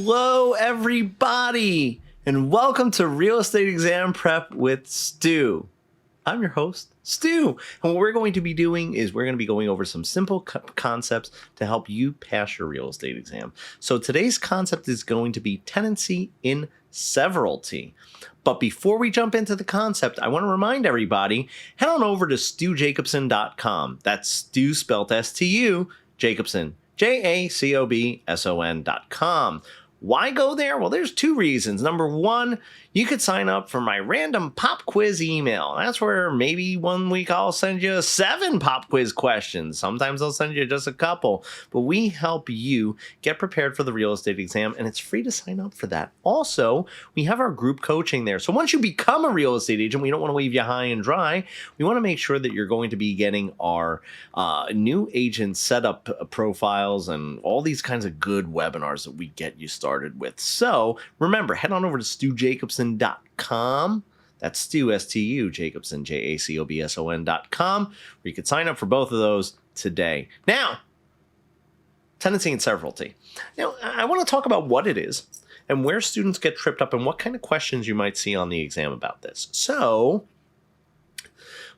Hello, everybody, and welcome to Real Estate Exam Prep with Stu. I'm your host, Stu, and what we're going to be doing is we're going to be going over some simple concepts to help you pass your real estate exam. So today's concept is going to be tenancy in severalty. But before we jump into the concept, I want to remind everybody, head on over to stujacobson.com. That's Stu spelled S-T-U, Jacobson, Jacobson.com. Why go there? Well, there's two reasons. Number one, you could sign up for my random pop quiz email. That's where maybe one week I'll send you 7 pop quiz questions. Sometimes I'll send you just a couple. But we help you get prepared for the real estate exam, and it's free to sign up for that. Also, we have our group coaching there. So once you become a real estate agent, we don't want to leave you high and dry. We want to make sure that you're going to be getting our new agent setup profiles and all these kinds of good webinars that we get you started with. So remember, head on over to stujacobson.com. That's Stu, S-T-U, Jacobson, Jacobson.com, where you can sign up for both of those today. Now, tenancy and severalty. Now, I want to talk about what it is and where students get tripped up and what kind of questions you might see on the exam about this. So,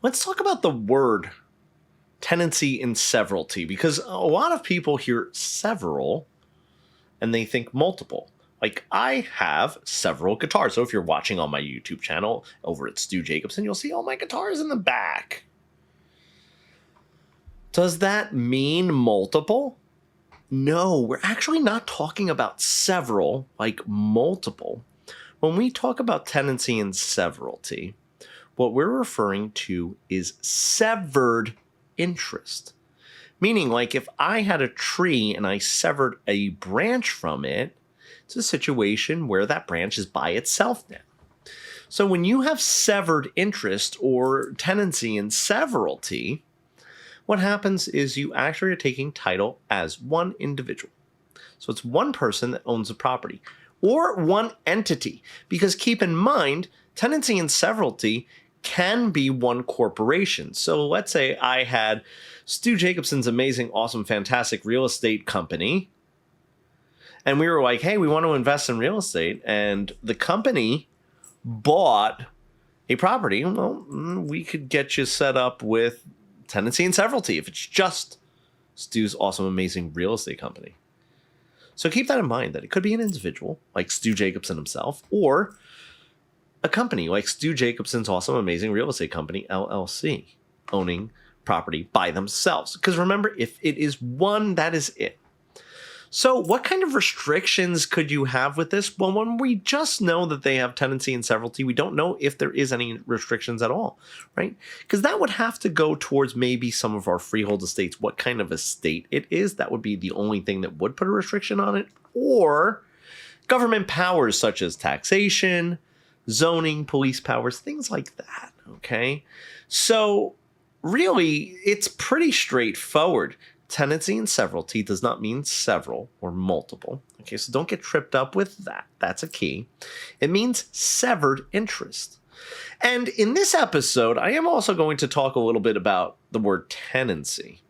let's talk about the word tenancy and severalty, because a lot of people hear several and they think multiple. Like, I have several guitars. So if you're watching on my YouTube channel over at Stu Jacobson, you'll see all my guitars in the back. Does that mean multiple? No, we're actually not talking about several, like multiple. When we talk about tenancy and severalty, what we're referring to is severed interest. Meaning, like, if I had a tree and I severed a branch from it, it's a situation where that branch is by itself now. So when you have severed interest or tenancy in severalty, what happens is you actually are taking title as one individual. So it's one person that owns the property or one entity, because keep in mind, tenancy and severalty can be one corporation. So let's say I had Stu Jacobson's amazing, awesome, fantastic real estate company, and we were like, hey, we want to invest in real estate, and the company bought a property. Well, we could get you set up with tenancy and severalty if it's just Stu's awesome, amazing real estate company. So keep that in mind, that it could be an individual like Stu Jacobson himself, or a company like Stu Jacobson's awesome, amazing real estate company, LLC, owning property by themselves. Because remember, if it is one, that is it. So what kind of restrictions could you have with this? Well, when we just know that they have tenancy and severalty, we don't know if there is any restrictions at all, right? Because that would have to go towards maybe some of our freehold estates, what kind of estate it is. That would be the only thing that would put a restriction on it. Or government powers such as taxation, zoning, police powers, things like that, okay? So really, it's pretty straightforward. Tenancy and severalty does not mean several or multiple. Okay, so don't get tripped up with that. That's a key. It means severed interest. And in this episode, I am also going to talk a little bit about the word tenancy.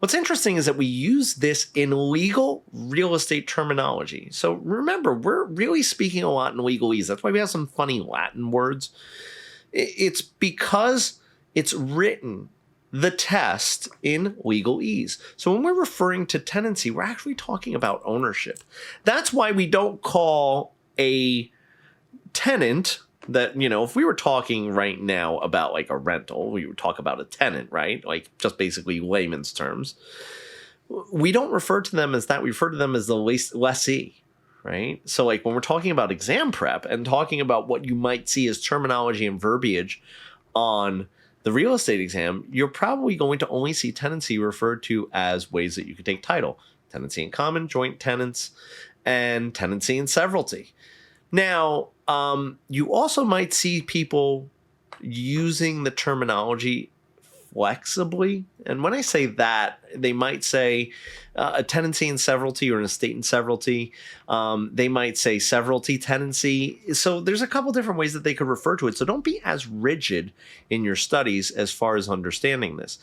What's interesting is that we use this in legal real estate terminology. So remember, we're really speaking a lot in legalese. That's why we have some funny Latin words. It's because it's written the test in legalese. So when we're referring to tenancy, we're actually talking about ownership. That's why we don't call a tenant that, you know, if we were talking right now about like a rental, we would talk about a tenant, right? Like just basically layman's terms. We don't refer to them as that. We refer to them as the lessee, right? So like when we're talking about exam prep and talking about what you might see as terminology and verbiage on the real estate exam, you're probably going to only see tenancy referred to as ways that you can take title. Tenancy in common, joint tenants, and tenancy in severalty. Now, you also might see people using the terminology flexibly. And when I say that, they might say a tenancy in severalty or an estate in severalty. They might say severalty tenancy. So there's a couple different ways that they could refer to it. So don't be as rigid in your studies as far as understanding this.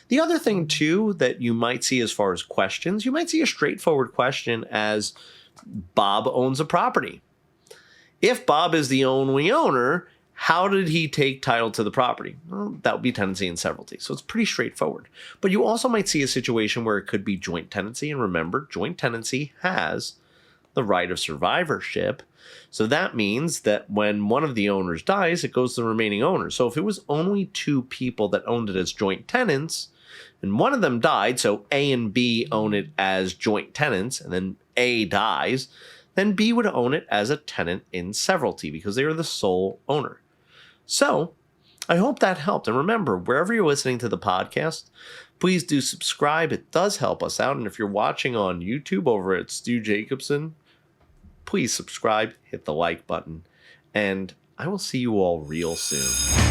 The other thing, too, that you might see as far as questions, you might see a straightforward question as Bob owns a property. If Bob is the only owner, how did he take title to the property? Well, that would be tenancy and severalty. So it's pretty straightforward. But you also might see a situation where it could be joint tenancy. And remember, joint tenancy has the right of survivorship. So that means that when one of the owners dies, it goes to the remaining owners. So if it was only two people that owned it as joint tenants, and one of them died, so A and B own it as joint tenants, and then A dies, then B would own it as a tenant in severalty because they are the sole owner. So I hope that helped. And remember, wherever you're listening to the podcast, please do subscribe. It does help us out. And if you're watching on YouTube over at Stu Jacobson, please subscribe, hit the like button, and I will see you all real soon.